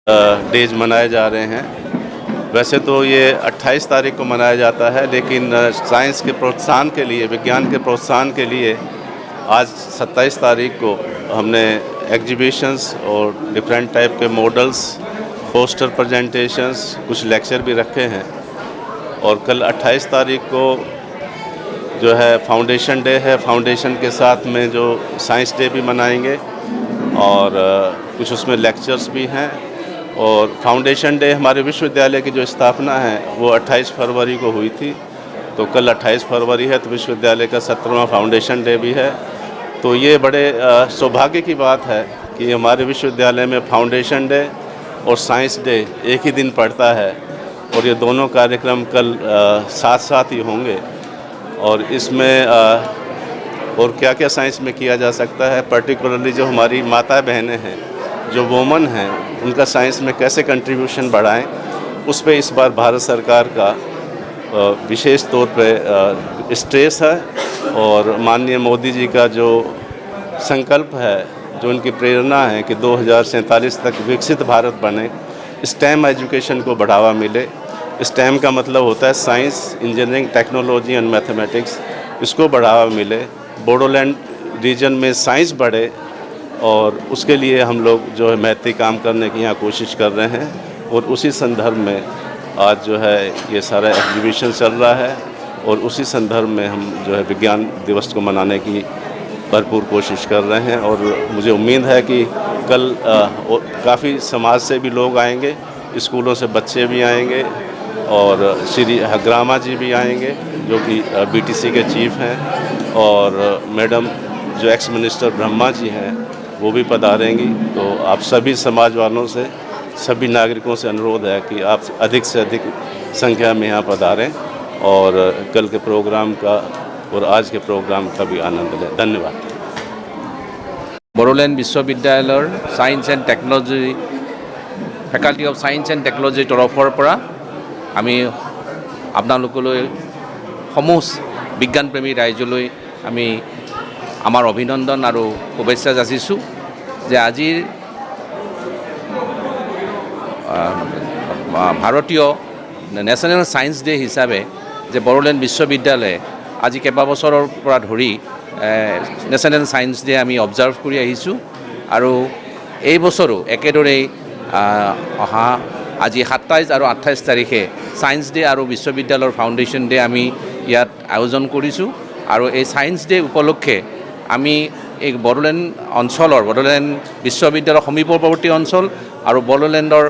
Days मनाए जा रहे हैं। वैसे तो ये 28 तारीख को मनाया जाता है, लेकिन साइंस के प्रोत्साहन के लिए, विज्ञान के प्रोत्साहन के लिए आज 27 तारीख को हमने एग्जीबिशंस और डिफरेंट टाइप के मॉडल्स, पोस्टर प्रेजेंटेशंस, कुछ लेक्चर भी रखे हैं। और कल 28 तारीख को जो है फाउंडेशन डे है। फाउंडेशन के साथ में जो साइंस डे भी मनाएंगे और कुछ उसमें लेक्चर्स भी हैं। और फाउंडेशन डे हमारे विश्वविद्यालय की जो स्थापना है वो 28 फरवरी को हुई थी, तो कल 28 फरवरी है, तो विश्वविद्यालय का 17वां फाउंडेशन डे भी है। तो ये बड़े सौभाग्य की बात है कि हमारे विश्वविद्यालय में फाउंडेशन डे और साइंस डे एक ही दिन पड़ता है, और ये दोनों कार्यक्रम कल साथ साथ ही होंगे। और इसमें और क्या क्या साइंस में किया जा सकता है, पर्टिकुलरली जो हमारी माता बहनें हैं, जो वोमन हैं, उनका साइंस में कैसे कंट्रीब्यूशन बढ़ाएं, उस पे इस बार भारत सरकार का विशेष तौर पे स्ट्रेस है। और माननीय मोदी जी का जो संकल्प है, जो उनकी प्रेरणा है कि 2047 तक विकसित भारत बने, स्टेम एजुकेशन को बढ़ावा मिले। स्टेम का मतलब होता है science, engineering, technology and mathematics, इसको बढ़ावा मिले। बोडोलैंड रीजन में साइंस बढ़े, और उसके लिए हम लोग जो है महती काम करने की यहाँ कोशिश कर रहे हैं। और उसी संदर्भ में आज जो है ये सारा एग्जीबिशन चल रहा है, और उसी संदर्भ में हम जो है विज्ञान दिवस को मनाने की भरपूर कोशिश कर रहे हैं। और मुझे उम्मीद है कि कल काफ़ी समाज से भी लोग आएंगे, स्कूलों से बच्चे भी आएंगे, और श्री हग्रामा जी भी आएंगे जो कि बीटीसी के चीफ हैं, और मैडम जो एक्स मिनिस्टर ब्रह्मा जी हैं वो भी पधारेंगी। तो आप सभी समाज वालों से, सभी नागरिकों से अनुरोध है कि आप अधिक से अधिक संख्या में यहाँ पधारें और कल के प्रोग्राम का और आज के प्रोग्राम का भी आनंद लें। धन्यवाद। बोडोलैंड विश्वविद्यालय science and technology faculty of science and technology तरफर পৰা আমি আপোনালোকলৈ সমূহ বিজ্ঞানপ্ৰেমী ৰাইজলৈ আমি আমাৰ অভিনন্দন আৰু শুভেচ্ছা যাচিছোঁ যে আজিৰ ভাৰতীয় নেশ্যনেল সায়েন্স ডে হিচাপে যে বড়োলেণ্ড বিশ্ববিদ্যালয়ে আজি কেইবাবছৰৰ পৰা ধৰি নেশ্যনেল সায়েন্স ডে আমি অবজাৰ্ভ কৰি আহিছোঁ। আৰু এই বছৰো একেদৰেই অহা আজি 27 আৰু 28 তাৰিখে সায়েন্স ডে আৰু বিশ্ববিদ্যালয়ৰ ফাউণ্ডেশ্যন ডে আমি ইয়াত আয়োজন কৰিছোঁ। আৰু এই সায়েন্স ডে উপলক্ষে আমি এই বড়োলেণ্ড অঞ্চলৰ, বড়োলেণ্ড বিশ্ববিদ্যালয়ৰ সমীপৱৰ্তী অঞ্চল আৰু বড়োলেণ্ডৰ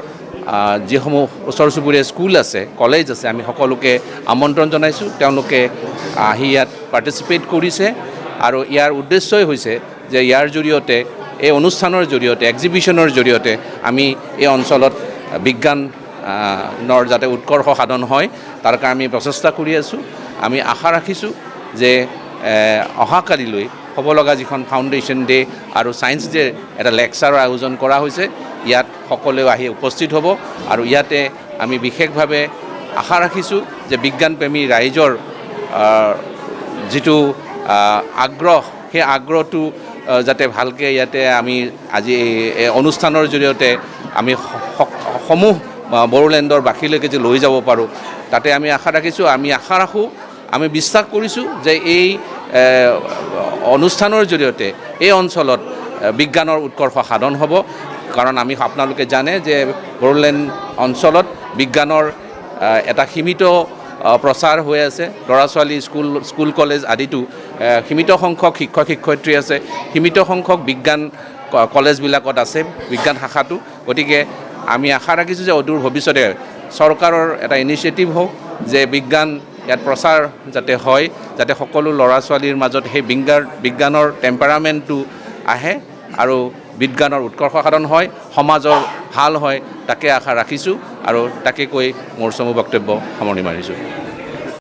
যিসমূহ ওচৰ চুবুৰীয়া স্কুল আছে, কলেজ আছে, আমি সকলোকে আমন্ত্ৰণ জনাইছোঁ। তেওঁলোকে আহি ইয়াত পাৰ্টিচিপেট কৰিছে, আৰু ইয়াৰ উদ্দেশ্যই হৈছে যে ইয়াৰ জৰিয়তে, এই অনুষ্ঠানৰ জৰিয়তে, এক্সিবিশ্যনৰ জৰিয়তে আমি এই অঞ্চলত বিজ্ঞানৰ যাতে উৎকৰ্ষ সাধন হয় তাৰ কাৰণে আমি প্ৰচেষ্টা কৰি আছোঁ। আমি আশা ৰাখিছোঁ যে অহাকালিলৈ হ'ব লগা যিখন ফাউণ্ডেশ্যন ডে আৰু ছায়েন্স ডে এটা লেকচাৰৰ আয়োজন কৰা হৈছে, ইয়াত সকলোৱে আহি উপস্থিত হ'ব। আৰু ইয়াতে আমি বিশেষভাৱে আশা ৰাখিছোঁ যে বিজ্ঞানপ্ৰেমী ৰাইজৰ যিটো আগ্ৰহ, সেই আগ্ৰহটো যাতে ভালকৈ ইয়াতে আমি আজি এই অনুষ্ঠানৰ জৰিয়তে আমি সমূহ বড়োলেণ্ডৰ বাসীলৈকে যে লৈ যাব পাৰোঁ, তাতে আমি আশা ৰাখিছোঁ। আমি আশা ৰাখোঁ, আমি বিশ্বাস কৰিছোঁ যে এই অনুষ্ঠানৰ জৰিয়তে এই অঞ্চলত বিজ্ঞানৰ উৎকৰ্ষ সাধন হ'ব। কাৰণ আমি আপোনালোকে জানে যে বড়োলেণ্ড অঞ্চলত বিজ্ঞানৰ এটা সীমিত প্ৰচাৰ হৈ আছে। ল'ৰা ছোৱালী স্কুল কলেজ আদিতো সীমিত সংখ্যক শিক্ষক শিক্ষয়িত্ৰী আছে, সীমিত সংখ্যক বিজ্ঞান কলেজবিলাকত আছে বিজ্ঞান শাখাটো। গতিকে আমি আশা ৰাখিছোঁ যে অদূৰ ভৱিষ্যতে চৰকাৰৰ এটা ইনিচিয়েটিভ হওক যে বিজ্ঞান ইয়াত প্ৰচাৰ যাতে হয়, যাতে সকলো ল'ৰা ছোৱালীৰ মাজত সেই বিজ্ঞানৰ টেম্পাৰামেণ্টটো আহে আৰু বিজ্ঞানৰ উৎকৰ্ষ সাধন হয়, সমাজৰ ভাল হয়, তাকে আশা ৰাখিছোঁ। আৰু তাকে কৈ মোৰ চমু বক্তব্য সামৰণি মাৰিছোঁ।